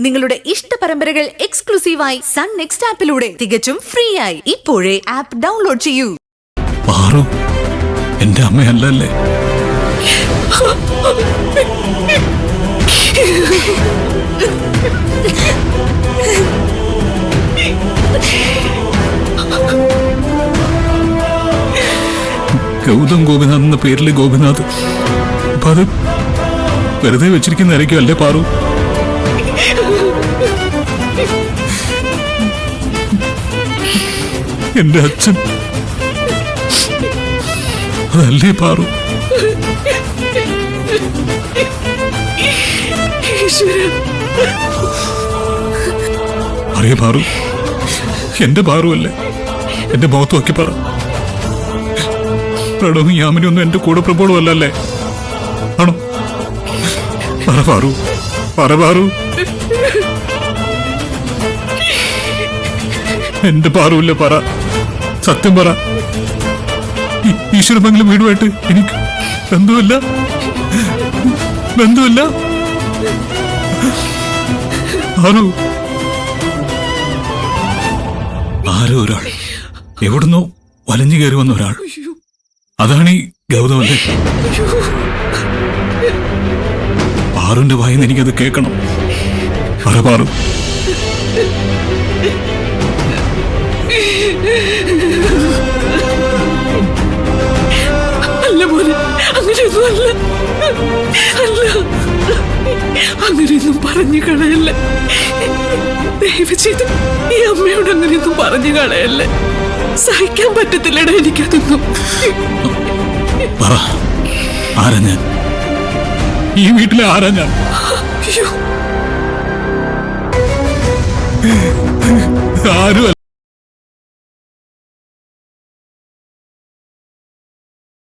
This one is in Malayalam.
നിങ്ങളുടെ ഇഷ്ട പരമ്പരകൾ എക്സ്ക്ലൂസീവായി സൺ നെക്സ്റ്റ് ആപ്പിലൂടെ തികച്ചും ഫ്രീ ആയി ഇപ്പോഴേ ആപ്പ് ഡൗൺലോഡ് ചെയ്യൂ. പാറു എന്റെ അമ്മയല്ലേ? ഗൗതം ഗോപിനാഥ് എന്ന പേരിലെ ഗോപിനാഥ് അപ്പൊ അത് വെറുതെ വെച്ചിരിക്കുന്നതായിരിക്കും അല്ലേ പാറു? എന്റെ അച്ഛൻ അതല്ലേ പാറു? അറിയ പാറു, എന്റെ പാറു അല്ലേ? എന്റെ മുഖത്ത് നോക്കി പറ. പ്രണവും യാമിനും ഒന്നും എന്റെ കൂടെ പ്രബോളും അല്ലല്ലേ? ആണോ? പറ പാറു, പറ പാറു. എന്റെ പാറുല്ല, പറ, സത്യം പറ. ഈശ്വരമംഗലം വീടുമായിട്ട് എനിക്ക് ബന്ധമില്ല, ബന്ധമില്ല. ആരോ ആരോ ഒരാൾ എവിടുന്നോ വലഞ്ഞു കയറി വന്ന ഒരാൾ. അതാണ് ഈ ഗൗതമല്ലേ? പാറുന്റെ വായിന്ന് എനിക്കത് കേൾക്കണം. പറ പാറു. അല്ല പോലെ, അങ്ങനെയൊന്നും അല്ല, അല്ല, അങ്ങനെയൊന്നും പറഞ്ഞു കളയല്ല. ദയവ് ചെയ്ത് ഈ അമ്മയോട് അങ്ങനെയൊന്നും പറഞ്ഞു കളയല്ലേ. സഹിക്കാൻ പറ്റത്തില്ലടാ എനിക്കതൊന്നും. പറ, ആരാ ഞാൻ? ഈ വീട്ടിലെ ആരാ ഞാൻ? ആരും